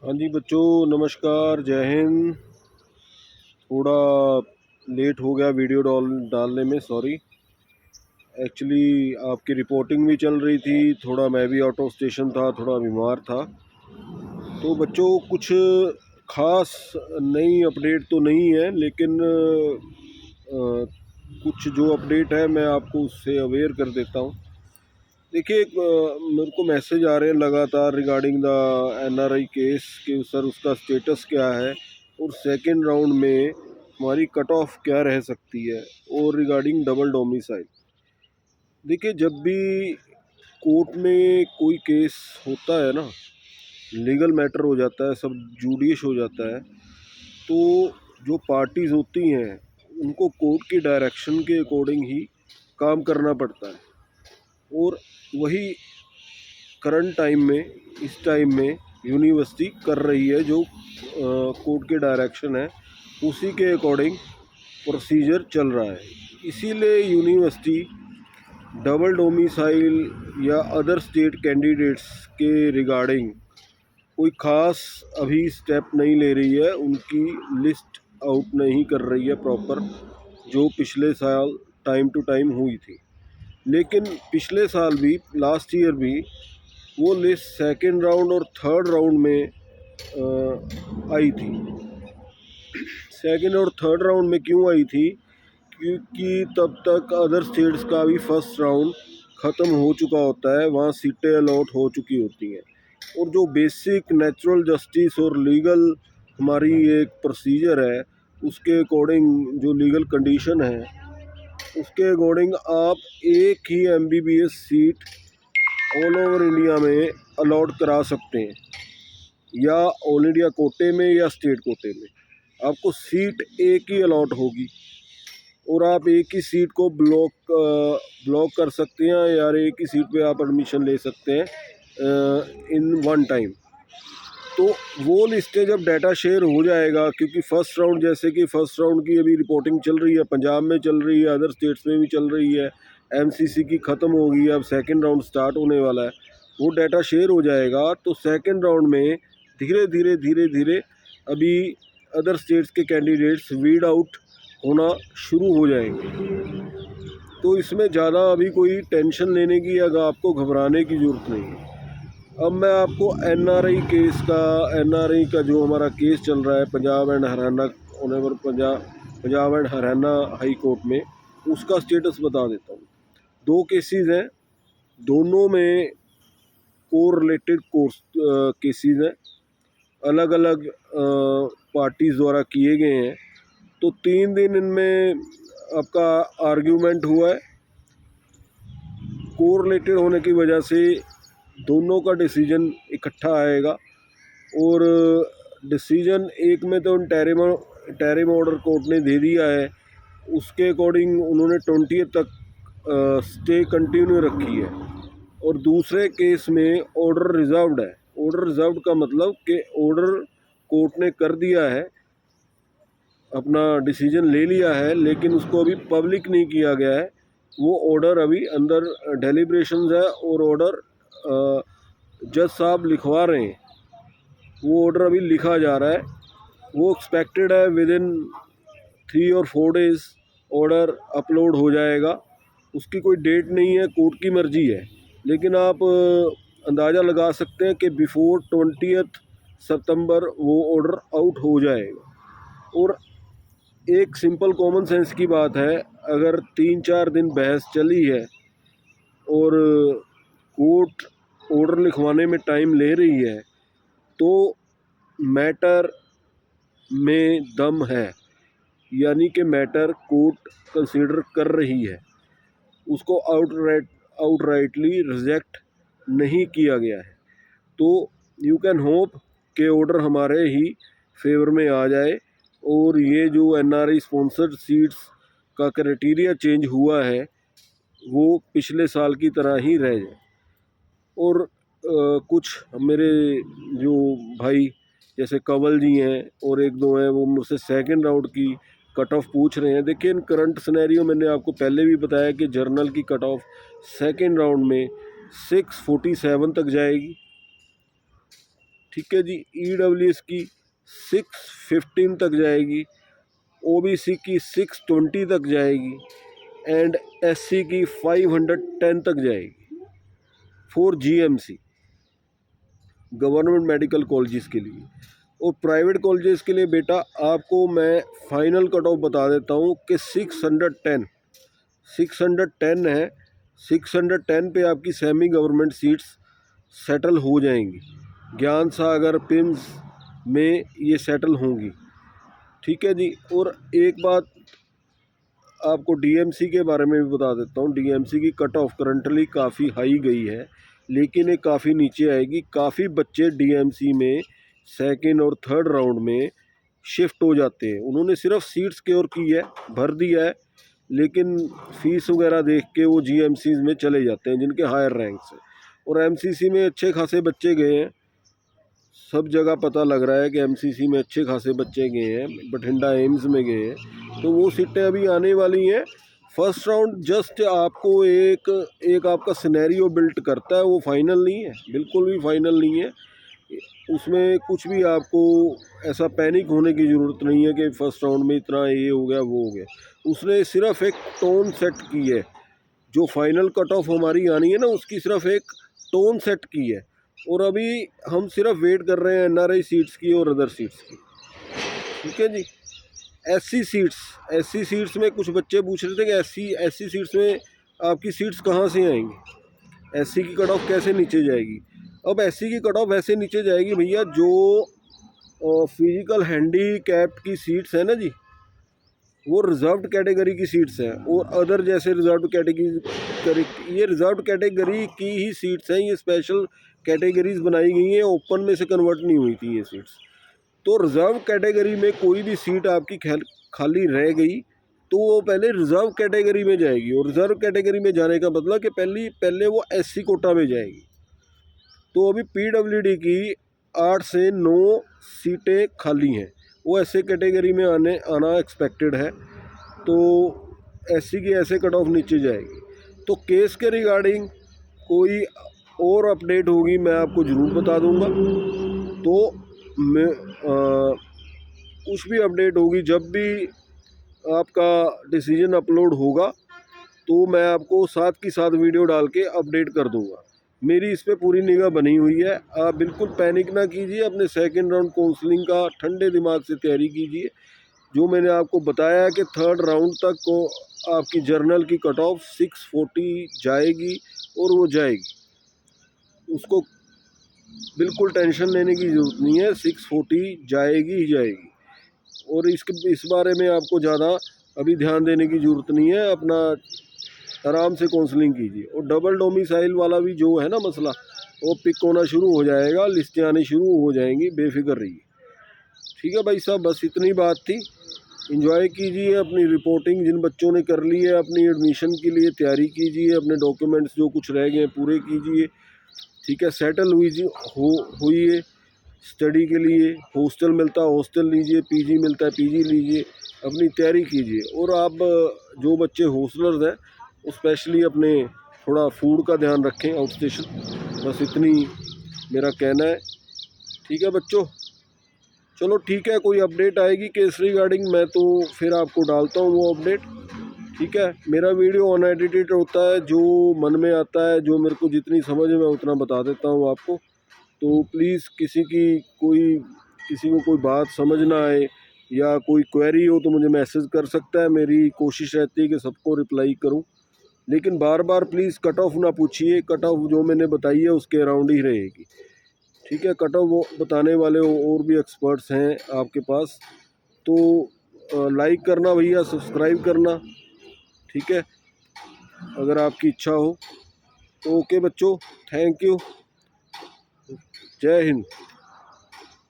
हाँ जी बच्चों, नमस्कार, जय हिंद। थोड़ा लेट हो गया वीडियो डालने में, सॉरी। एक्चुअली आपकी रिपोर्टिंग भी चल रही थी, थोड़ा मैं भी आउट ऑफ स्टेशन था, थोड़ा बीमार था। तो बच्चों कुछ ख़ास नई अपडेट तो नहीं है, लेकिन कुछ जो अपडेट है मैं आपको उससे अवेयर कर देता हूँ। देखिए, मेरे को मैसेज आ रहे हैं लगातार रिगार्डिंग द एनआरआई केस कि सर उसका स्टेटस क्या है और सेकेंड राउंड में हमारी कट ऑफ क्या रह सकती है, और रिगार्डिंग डबल डोमिसाइल। देखिए, जब भी कोर्ट में कोई केस होता है ना, लीगल मैटर हो जाता है, सब जुडिश हो जाता है, तो जो पार्टीज़ होती हैं उनको कोर्ट की डायरेक्शन के अकॉर्डिंग ही काम करना पड़ता है। और वही करंट टाइम में, इस टाइम में यूनिवर्सिटी कर रही है, जो कोर्ट के डायरेक्शन है उसी के अकॉर्डिंग प्रोसीजर चल रहा है। इसीलिए यूनिवर्सिटी डबल डोमिसाइल या अदर स्टेट कैंडिडेट्स के रिगार्डिंग कोई ख़ास अभी स्टेप नहीं ले रही है, उनकी लिस्ट आउट नहीं कर रही है प्रॉपर, जो पिछले साल टाइम टू टाइम हुई थी। लेकिन पिछले साल भी, लास्ट ईयर भी, वो लिस्ट सेकेंड राउंड और थर्ड राउंड में आई थी। सेकेंड और थर्ड राउंड में क्यों आई थी? क्योंकि तब तक अदर स्टेट्स का भी फर्स्ट राउंड ख़त्म हो चुका होता है, वहाँ सीटें अलॉट हो चुकी होती हैं। और जो बेसिक नेचुरल जस्टिस और लीगल हमारी एक प्रोसीजर है, उसके अकॉर्डिंग जो लीगल कंडीशन है, उसके अकॉर्डिंग आप एक ही MBBS seat all over India में अलॉट करा सकते हैं, या ऑल इंडिया कोटे में या स्टेट कोटे में। आपको सीट एक ही अलॉट होगी और आप एक ही सीट को ब्लॉक कर सकते हैं, या एक ही सीट पे आप एडमिशन ले सकते हैं इन वन टाइम। तो वो लिस्टें जब डाटा शेयर हो जाएगा, क्योंकि फ़र्स्ट राउंड, जैसे कि फ़र्स्ट राउंड की अभी रिपोर्टिंग चल रही है, पंजाब में चल रही है, अदर स्टेट्स में भी चल रही है, एमसीसी की ख़त्म होगी, अब सेकंड राउंड स्टार्ट होने वाला है। वो डाटा शेयर हो जाएगा तो सेकंड राउंड में धीरे धीरे धीरे धीरे अभी अदर स्टेट्स के कैंडिडेट्स वीड आउट होना शुरू हो जाएंगे। तो इसमें ज़्यादा अभी कोई टेंशन लेने की या आपको घबराने की ज़रूरत नहीं है। अब मैं आपको एनआरआई का जो हमारा केस चल रहा है Punjab and Haryana, honourable Punjab and Haryana high court में, उसका स्टेटस बता देता हूँ। दो केसेस हैं, दोनों में कोरिलेटेड केसेस हैं, अलग अलग पार्टीज़ द्वारा किए गए हैं। तो 3 दिन इनमें आपका आर्ग्यूमेंट हुआ है। कोरिलेटेड होने की वजह से दोनों का डिसीजन इकट्ठा आएगा, और डिसीजन एक में तो इंटरिम ऑर्डर कोर्ट ने दे दिया है, उसके अकॉर्डिंग उन्होंने 20 तक स्टे कंटिन्यू रखी है। और दूसरे केस में ऑर्डर रिजर्व्ड है। ऑर्डर रिजर्व्ड का मतलब कि ऑर्डर कोर्ट ने कर दिया है, अपना डिसीजन ले लिया है, लेकिन उसको अभी पब्लिक नहीं किया गया है। वो ऑर्डर अभी अंदर डेलिब्रेशंस है, और ऑर्डर जज साहब लिखवा रहे हैं। वो ऑर्डर अभी लिखा जा रहा है, वो एक्सपेक्टेड है विद इन 3 और 4 डेज़ ऑर्डर अपलोड हो जाएगा। उसकी कोई डेट नहीं है, कोर्ट की मर्जी है, लेकिन आप अंदाज़ा लगा सकते हैं कि बिफोर 20 सितंबर वो ऑर्डर आउट हो जाएगा। और एक सिंपल कॉमन सेंस की बात है, अगर 3-4 दिन बहस चली है और कोर्ट ऑर्डर लिखवाने में टाइम ले रही है, तो मैटर में दम है, यानी कि मैटर कोर्ट कंसीडर कर रही है, उसको आउटराइटली रिजेक्ट नहीं किया गया है। तो यू कैन होप कि ऑर्डर हमारे ही फेवर में आ जाए, और ये जो एनआरआई स्पॉन्सर्ड सीट्स का क्राइटेरिया चेंज हुआ है, वो पिछले साल की तरह ही रह जाए। और कुछ मेरे जो भाई जैसे कंवल जी हैं और एक दो हैं, वो मुझसे सेकंड राउंड की कट ऑफ पूछ रहे हैं। देखिए, इन करंट सिनेरियो मैंने आपको पहले भी बताया कि जर्नल की कट ऑफ सेकेंड राउंड में 647 तक जाएगी, ठीक है जी। EWS की 615 तक जाएगी, OBC की 620 तक जाएगी एंड SC की 510 तक जाएगी for GMC, government medical colleges के लिए। और प्राइवेट कॉलेजेस के लिए बेटा आपको मैं फाइनल कट ऑफ बता देता हूँ कि 610 है। 610 पे आपकी सेमी गवर्नमेंट सीट्स सेटल हो जाएंगी, ज्ञान सागर पिम्स में ये सेटल होंगी, ठीक है जी। और एक बात आपको DMC के बारे में भी बता देता हूँ। DMC की कट ऑफ करंटली काफ़ी हाई गई है, लेकिन ये काफ़ी नीचे आएगी। काफ़ी बच्चे DMC में सेकंड और थर्ड राउंड में शिफ्ट हो जाते हैं। उन्होंने सिर्फ सीट सिक्योर की है, भर दिया है, लेकिन फीस वगैरह देख के वो GMCs में चले जाते हैं जिनके हायर रैंक्स है। और MCC में अच्छे खासे बच्चे गए हैं, सब जगह पता लग रहा है कि MCC में अच्छे खासे बच्चे गए हैं, बठिंडा एम्स में गए हैं। तो वो सीटें अभी आने वाली हैं। फर्स्ट राउंड जस्ट आपको एक आपका सिनेरियो बिल्ट करता है, वो फाइनल नहीं है, बिल्कुल भी फाइनल नहीं है। उसमें कुछ भी आपको ऐसा पैनिक होने की ज़रूरत नहीं है कि फर्स्ट राउंड में इतना ये हो गया वो हो गया। उसने सिर्फ एक टोन सेट की है, जो फाइनल कट ऑफ हमारी आनी है ना, उसकी सिर्फ एक टोन सेट की है। और अभी हम सिर्फ वेट कर रहे हैं NRI सीट्स की और अदर सीट्स की, ठीक है जी। SC सीट्स में कुछ बच्चे पूछ रहे थे कि SC सीट्स में आपकी सीट्स कहाँ से आएंगी, SC की कट ऑफ कैसे नीचे जाएगी। अब SC की कट ऑफ ऐसे नीचे जाएगी भैया, जो फिजिकल हैंडीकैप्ड की सीट्स है ना जी, वो रिजर्व्ड कैटेगरी की सीट्स हैं। और अदर जैसे रिजर्व्ड कैटेगरी, ये रिजर्व्ड कैटेगरी की ही सीट्स हैं, ये स्पेशल कैटेगरीज बनाई गई हैं, ओपन में से कन्वर्ट नहीं हुई थी ये सीट्स। तो रिजर्व कैटेगरी में कोई भी सीट आपकी खाली रह गई तो वो पहले रिजर्व कैटेगरी में जाएगी। और रिजर्व कैटेगरी में जाने का मतलब कि पहले वो SC कोटा में जाएगी। तो अभी PWD की 8 से 9 सीटें खाली हैं, वो ऐसे कैटेगरी में आना एक्सपेक्टेड है। तो SC की ऐसे कट ऑफ नीचे जाएगी। तो केस के रिगार्डिंग कोई और अपडेट होगी मैं आपको ज़रूर बता दूंगा। तो मैं कुछ भी अपडेट होगी, जब भी आपका डिसीजन अपलोड होगा तो मैं आपको साथ की साथ वीडियो डाल के अपडेट कर दूंगा। मेरी इस पे पूरी निगाह बनी हुई है। आप बिल्कुल पैनिक ना कीजिए, अपने सेकंड राउंड काउंसलिंग का ठंडे दिमाग से तैयारी कीजिए। जो मैंने आपको बताया है कि थर्ड राउंड तक को आपकी जर्नल की कट ऑफ 640 जाएगी और वो जाएगी, उसको बिल्कुल टेंशन लेने की ज़रूरत नहीं है, 640 जाएगी ही जाएगी। और इस बारे में आपको ज़्यादा अभी ध्यान देने की ज़रूरत नहीं है, अपना आराम से काउंसलिंग कीजिए। और डबल डोमिसाइल वाला भी जो है ना मसला, वो पिक होना शुरू हो जाएगा, लिस्टें आनी शुरू हो जाएंगी, बेफिक्र रहिए, ठीक है भाई साहब। बस इतनी बात थी। एंजॉय कीजिए अपनी रिपोर्टिंग, जिन बच्चों ने कर ली है अपनी एडमिशन के लिए तैयारी कीजिए, अपने डॉक्यूमेंट्स जो कुछ रह गए पूरे कीजिए, ठीक है। सेटल हुई है स्टडी के लिए, हॉस्टल मिलता है हॉस्टल लीजिए, PG मिलता है PG लीजिए, अपनी तैयारी कीजिए। और आप जो बच्चे हॉस्टलर्स हैं वो स्पेशली अपने थोड़ा फूड का ध्यान रखें आउट स्टेशन। बस इतनी मेरा कहना है, ठीक है बच्चों। चलो ठीक है, कोई अपडेट आएगी केस रिगार्डिंग मैं तो फिर आपको डालता हूँ वो अपडेट, ठीक है। मेरा वीडियो अनएडिटेड होता है, जो मन में आता है, जो मेरे को जितनी समझ है मैं उतना बता देता हूँ आपको। तो प्लीज़ किसी को कोई बात समझ ना आए या कोई क्वेरी हो तो मुझे मैसेज कर सकता है। मेरी कोशिश रहती है कि सबको रिप्लाई करूं, लेकिन बार बार प्लीज़ कट ऑफ ना पूछिए। कट ऑफ जो मैंने बताई है उसके अराउंड ही रहेगी, ठीक है। कट ऑफ वो बताने वाले और भी एक्सपर्ट्स हैं आपके पास। तो लाइक करना भैया, सब्सक्राइब करना, ठीक है, अगर आपकी इच्छा हो तो। ओके बच्चों, थैंक यू, जय हिंद।